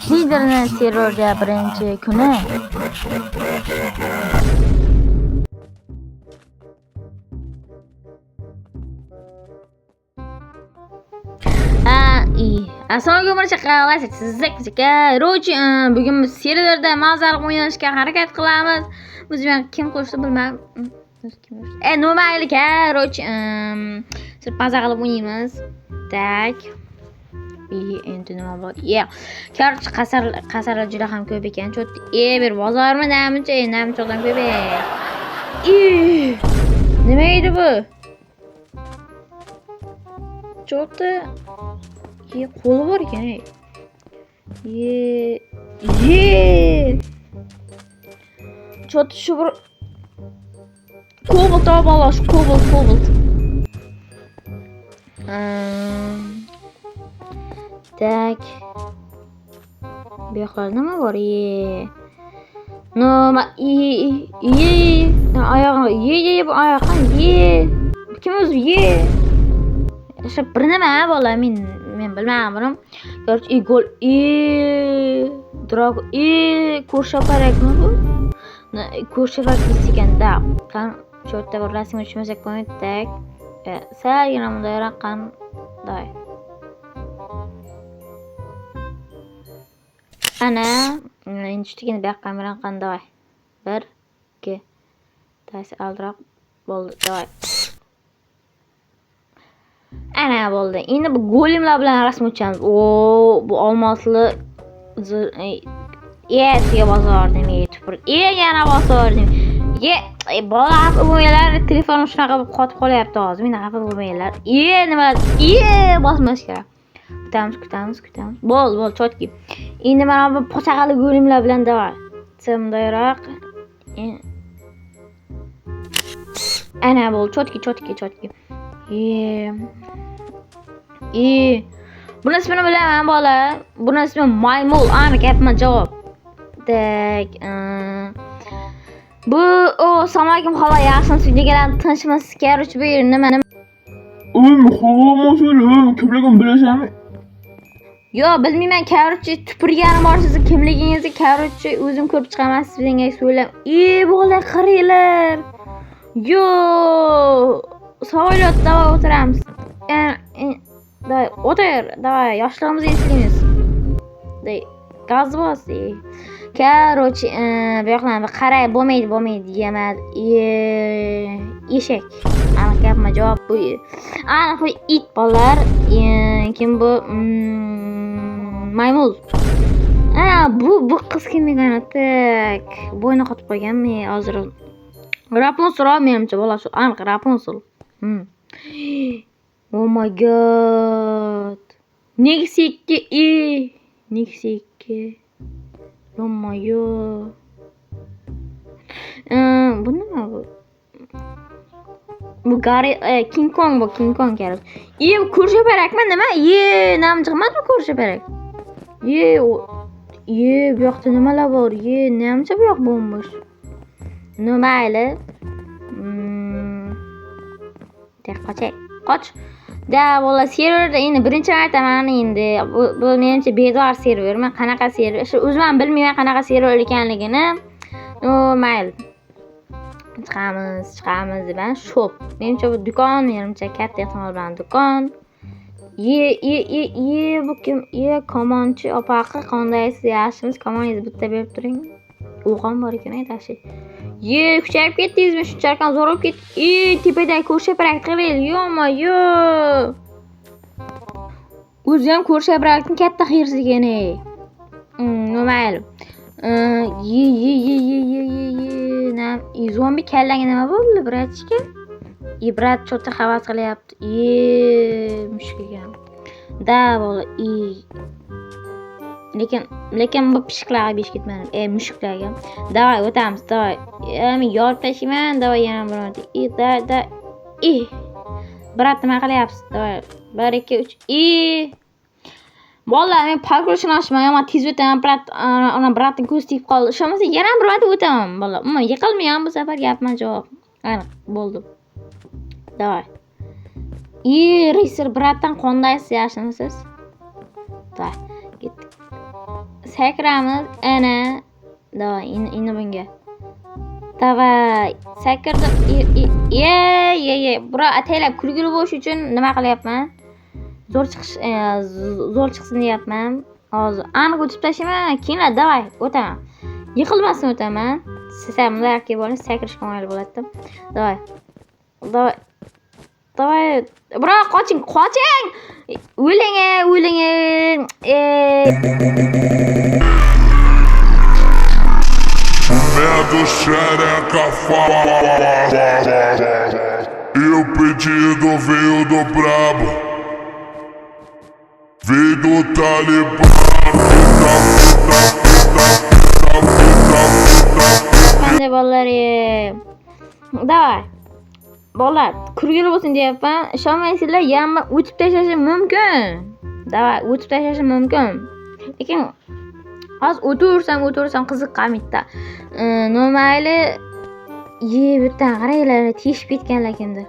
Liderning serverga birinchi kuni. Assalomu alaykum sizga. Bugun biz serverda mazali o'ynashga harakat qilamiz. Biz men kim qo'shdi bilmadim. Normalga, siz maza qilib o'ynaymiz. Tak. Endi nima bor? Korchi qasarlar juda ham ko'p ekan. Bir bozormi namchodan ko'p. Nima edi bu? Cho'ta qo'li bor ekan. Cho'ta shu bir Cobalt olib Cobalt. Tak. Bu yoqlarda nima bor? Oyog'im, bu oyoqim, kim o'zi Shu bir nima bola, men bilmayman buni. Короче, gol, drog, ko'rshaparakmi bu? Ko'rshapak ekan-da. Qan shu yerda bir rasm tushmasak bo'lmaydi. Tak. Salgina bunday qanday. Ana, endi tushdigin bu yoqqa bilan qanday. 1 2 Taysi aldiroq bo'ldi. Davay. Ana bo'ldi. Endi bu golemlar bilan rasm o'tamiz. Bu olmosli siga bosardim, yana bosardim. Bola bo'lmaylar, telefonim shunaqa qotib qolyapti hozir. Meni xafa bo'lmaylar. Nima? Bosmash kerak. Kutamiz. Bo'l, chotki. Endi mana bu pochaqali golemlar bilan davay. Simdayroq. Ana bo'l, chotki. Buni ismini bilaman bola. Buni ismi Maymul. Gapma javob. Tak. Bu assalomu alaykum xola, yaxshimisiz? Deganlar tinchmisiz? Короче, bu yer nima? Xola, kimligimni bilasanmi? Yo, bilmayman. Короче, tupurganim bor sizni kimligingizni. Короче, o'zim ko'rib chiqaman, sizga so'ylam. Bola, qaranglar. Yo, samolyotda o'tiramiz. Давай, yoshligimizni eslaymiz. Gaz bos. Короче, bu yoqlarni qaray, bo'lmaydi, yemadi. Eshak. Aniq gapma javob bu. Aniq it bolalar. Kim bu? Maymul. Bu qiz kim ekan? Tak. Bo'yni qotib qo'yganmi hozir? Rapunzel menimcha bola shu. Aniq Rapunzel. Oh my god. Nexiki. Yo. Bu nima bu? Bu King Kong kerak. Bu ko'rshaparakmi nima? Namjiqmas bu ko'rshaparak. Bu yoqda nimalar bor? Namcha bu yoq bo'mbosh. Mayli. Qoch. Da bola serverda endi birinchi marta mana endi bu menimcha bedor server. Men qanaqa server? Shu o'zim ham bilmayman qanaqa server ekanligini. Mayli. Chiqamiz deb shop. Menimcha bu do'kon, menimcha katta ehtimol bilan do'kon. Bu kim? Komanchi opaqa qandaysiz? Yaxshimiz? Komandiz bitta berib turing. O'g'on bor ekan aytashi. Kuchayib ketdingizmi? Shunchalik zo'rib ketdi. Tepadagi ko'rshaparak qiril. Yo. O'zi ham ko'rshaparakning katta xirsigan. Mayli. Zombi kallaga nima bo'ldi, bratchika? Brat cho'ta havas qilyapti. Mushuk ekan. Da bola. Lekin bu pishiqlarga besh ketmadim. Mushuklarga. Davay, o'tamiz, davay. Men yorib tashlayman, davay yana bironta. Brat nima qilyapsiz? Davay. 1 2 3. Bola, men parkurishni ochmayman, men tez o'taman. Bratning ko'zi tegib qoldi. Ishonmasa yana bironta o'taman, bola. Yiqilmayman bu safar, gapma javob. Aniq, bo'ldi. Davay. Racer bratdan qondaysiz, yaxshimisiz? Davay, ketdik. sakramiz. Ana. Davay, endi bunga. Davay, sakrdim. Ye. Bura ataylab kulgili bo'lish uchun nima qilyapman? Zo'r chiqsin deyapman. Hozir aniq o'tib tashlayman. Keyin davay, o'taman. Yiqilmasdan o'taman. Sizlar bunday kelib oling, sakrishga oynali bo'ladi. Davay. Bura qoching. O'ling. Medo xereca fala. E o pedido veio do brabo, veio do Talibã. Qanday bolalarim? Davay. Bolalar, kulgili bo'lsin deyapman. Ishonmaysizlar, yana o'tib tashlashim mumkin. Davay, o'tib tashlashim mumkin. Lekin hozir o'tirsam qiziqqanmidda. Normalni bu yerdan qaranglar, teshib ketganlar kimdir.